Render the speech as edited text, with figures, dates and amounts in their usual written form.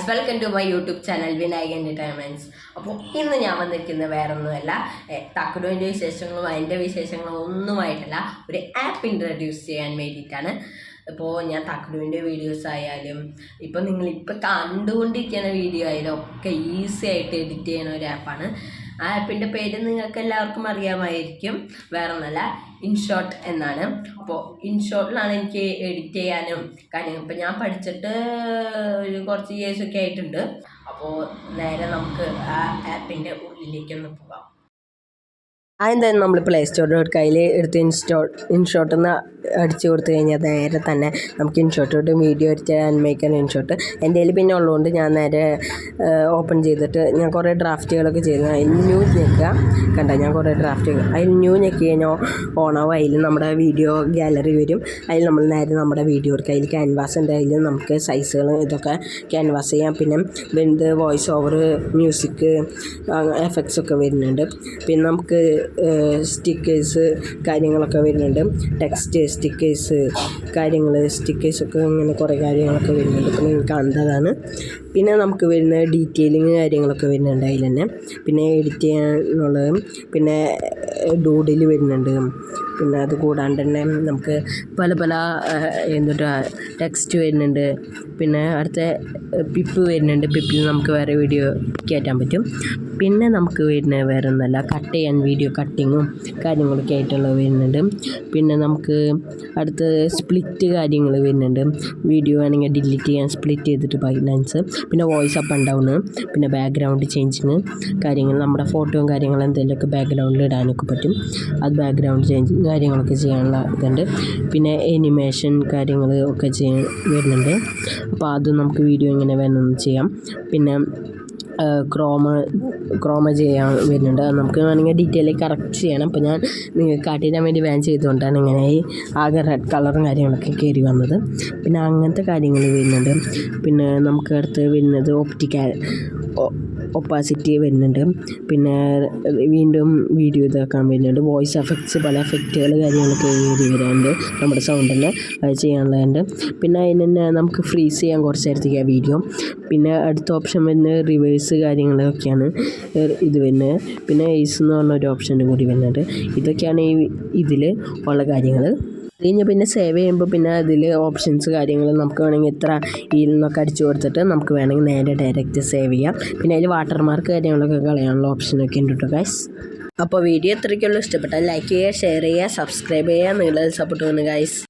Welcome to my YouTube channel Vinayaka entertainments. അപ്പോൾ ഇന്ന് ഞാൻ വന്നിരിക്കുന്നത് വേറൊന്നുമല്ല, തക്കുടുവിൻ്റെ വിശേഷങ്ങളും അതിൻ്റെ വിശേഷങ്ങളും ഒന്നുമായിട്ടല്ല, ഒരു ആപ്പ് ഇൻട്രൊഡ്യൂസ് ചെയ്യാൻ വേണ്ടിയിട്ടാണ്. ഇപ്പോൾ ഞാൻ തക്കുടുവിൻ്റെ വീഡിയോസ് ആയാലും ഇപ്പോൾ നിങ്ങളിപ്പോൾ കണ്ടുകൊണ്ടിരിക്കുന്ന വീഡിയോ ആയാലും ഒക്കെ ഈസി ആയിട്ട് എഡിറ്റ് ചെയ്യുന്ന ഒരു ആപ്പാണ്. ആ ആപ്പിൻ്റെ പേര് നിങ്ങൾക്ക് എല്ലാവർക്കും അറിയാമായിരിക്കും, വേറൊന്നല്ല, ഇൻഷോട്ട് എന്നാണ്. അപ്പോൾ ഇൻഷോട്ടിലാണ് എനിക്ക് എഡിറ്റ് ചെയ്യാനും കാര്യം. ഇപ്പം ഞാൻ പഠിച്ചിട്ട് ഒരു കുറച്ച് ഇയേഴ്സൊക്കെ ആയിട്ടുണ്ട്. അപ്പോൾ നേരെ നമുക്ക് ആ ആപ്പിൻ്റെ ഉള്ളിലേക്കൊന്ന് പോകാം. ആദ്യം തന്നെ നമ്മൾ പ്ലേ സ്റ്റോറിൽ കയ്യിൽ എടുത്ത് ഇൻഷോട്ട് എന്ന് അടിച്ചു കൊടുത്തു കഴിഞ്ഞാൽ നേരെ തന്നെ നമുക്ക് ഇൻഷോട്ടോട്ട് video edit make and InShot എൻ്റെ കയ്യിൽ പിന്നെ ഉള്ളതുകൊണ്ട് ഞാൻ നേരെ ഓപ്പൺ ചെയ്തിട്ട് ഞാൻ കുറേ ഡ്രാഫ്റ്റുകളൊക്കെ ചെയ്തു. അതിൽ ന്യൂ ഞെക്കുക, കണ്ട ഞാൻ കുറേ ഡ്രാഫ്റ്റ് അതിൽ ന്യൂ ഞെക്കി കഴിഞ്ഞാൽ ഓണാവും. അതിൽ നമ്മുടെ വീഡിയോ ഗാലറി വരും. അതിൽ നമ്മൾ നേരെ നമ്മുടെ വീഡിയോ എടുക്കുക. അതിൽ ക്യാൻവാസ് ഉണ്ട്, അതിൽ നമുക്ക് സൈസുകൾ ഇതൊക്കെ ക്യാൻവാസ് ചെയ്യാം. പിന്നെ വെന്ത് വോയിസ് ഓവർ, മ്യൂസിക്, എഫക്ട്സ് ഒക്കെ വരുന്നുണ്ട്. പിന്നെ നമുക്ക് സ്റ്റിക്കേഴ്സ് കാര്യങ്ങളൊക്കെ വരുന്നുണ്ട്. ടെക്സ്റ്റ് സ്റ്റിക്കേഴ്സ് സ്റ്റിക്കേഴ്സൊക്കെ ഇങ്ങനെ കുറേ കാര്യങ്ങളൊക്കെ വരുന്നുണ്ട്. ഇപ്പോൾ നിങ്ങൾക്ക് കണ്ടതാണ്. പിന്നെ നമുക്ക് വരുന്ന ഡീറ്റെയിലിങ് കാര്യങ്ങളൊക്കെ വരുന്നുണ്ട് അതിൽ തന്നെ. പിന്നെ എഡിറ്റ് ചെയ്യാനുള്ളത്, പിന്നെ ഡൂഡിൽ വരുന്നുണ്ട്. പിന്നെ അത് കൂടാണ്ട് തന്നെ നമുക്ക് പല ടെക്സ്റ്റ് വരുന്നുണ്ട്. പിന്നെ അടുത്ത പിപ്പ് വരുന്നുണ്ട്. പിപ്പിൽ നമുക്ക് വേറെ വീഡിയോ കയറ്റാൻ പറ്റും. പിന്നെ നമുക്ക് വരുന്ന വേറെ ഒന്നല്ല, കട്ട് ചെയ്യാൻ വീഡിയോ കട്ടിങ്ങും കാര്യങ്ങളൊക്കെ ആയിട്ടുള്ളത് വരുന്നുണ്ട്. പിന്നെ നമുക്ക് അടുത്ത് സ്പ്ലിറ്റ് കാര്യങ്ങൾ വരുന്നുണ്ട്. വീഡിയോ വേണമെങ്കിൽ ഡിലീറ്റ് ചെയ്യാൻ സ്പ്ലിറ്റ് ചെയ്തിട്ട് ബൈലൻസ്. പിന്നെ വോയിസ് അപ്പ് ആൻഡ് ഡൗൺ, പിന്നെ ബാക്ക്ഗ്രൗണ്ട് ചേഞ്ചിങ് കാര്യങ്ങൾ, നമ്മുടെ ഫോട്ടോയും കാര്യങ്ങളും എന്തെങ്കിലുമൊക്കെ ബാക്ക്ഗ്രൗണ്ടിൽ ഇടാനൊക്കെ പറ്റും. അത് ബാക്ക്ഗ്രൗണ്ട് ചേഞ്ചിങ് കാര്യങ്ങളൊക്കെ ചെയ്യാനുള്ള ഇതുണ്ട്. പിന്നെ എനിമേഷൻ കാര്യങ്ങൾ ഒക്കെ വരുന്നുണ്ട്. അപ്പോൾ അത് നമുക്ക് വീഡിയോ ഇങ്ങനെ വേണമെന്ന് ചെയ്യാം. പിന്നെ ക്രോമ ചെയ്യാൻ വരുന്നുണ്ട്. അത് നമുക്ക് വേണമെങ്കിൽ ഡീറ്റെയിൽ കറക്റ്റ് ചെയ്യണം. അപ്പോൾ ഞാൻ നിങ്ങൾക്ക് കാട്ടിടാൻ വേണ്ടി ചെയ്തുകൊണ്ടാണ് ഇങ്ങനെ ഈ ആകെ റെഡ് കളറും കാര്യങ്ങളൊക്കെ കയറി വന്നത്. പിന്നെ അങ്ങനത്തെ കാര്യങ്ങൾ വരുന്നുണ്ട്. പിന്നെ നമുക്ക് അടുത്ത് വരുന്നത് ഒപ്പാസിറ്റി വരുന്നുണ്ട്. പിന്നെ വീണ്ടും വീഡിയോ ഇതാക്കാൻ വരുന്നുണ്ട്. വോയിസ് എഫക്ട്സ്, പല എഫക്റ്റുകൾ കാര്യങ്ങളൊക്കെ എഴുതി വരാനുണ്ട്. നമ്മുടെ സൗണ്ടിന് അത് ചെയ്യാനുള്ളതുണ്ട്. പിന്നെ അതിന് തന്നെ നമുക്ക് ഫ്രീസ് ചെയ്യാൻ കുറച്ച് നേരത്തേക്ക് ആ വീഡിയോ. പിന്നെ അടുത്ത ഓപ്ഷൻ വരുന്നത് റിവേഴ്സ് കാര്യങ്ങളൊക്കെയാണ് ഇത് വരുന്നത്. പിന്നെ എയ്സ് എന്ന് പറഞ്ഞൊരു ഓപ്ഷനും കൂടി വരുന്നുണ്ട്. ഇതൊക്കെയാണ് ഇതിൽ ഉള്ള കാര്യങ്ങൾ. കഴിഞ്ഞ് പിന്നെ സേവ് ചെയ്യുമ്പോൾ പിന്നെ അതിൽ ഓപ്ഷൻസ് കാര്യങ്ങൾ നമുക്ക് വേണമെങ്കിൽ ഇത്ര നിന്നൊക്കെ അടിച്ചു കൊടുത്തിട്ട് നമുക്ക് വേണമെങ്കിൽ നേരെ ഡയറക്റ്റ് സേവ് ചെയ്യാം. പിന്നെ അതിൽ വാട്ടർമാർക്ക് കാര്യങ്ങളൊക്കെ കളയാനുള്ള ഓപ്ഷനൊക്കെ ഉണ്ട് കേട്ടോ ഗൈസ്. അപ്പോൾ വീഡിയോ എത്രയ്ക്കുള്ളൂ ഇഷ്ടപ്പെട്ടാൽ ലൈക്ക് ചെയ്യുക, ഷെയർ ചെയ്യുക, സബ്സ്ക്രൈബ് ചെയ്യുക. നിങ്ങളുടെ സപ്പോർട്ട് വേണം ഗൈസ്.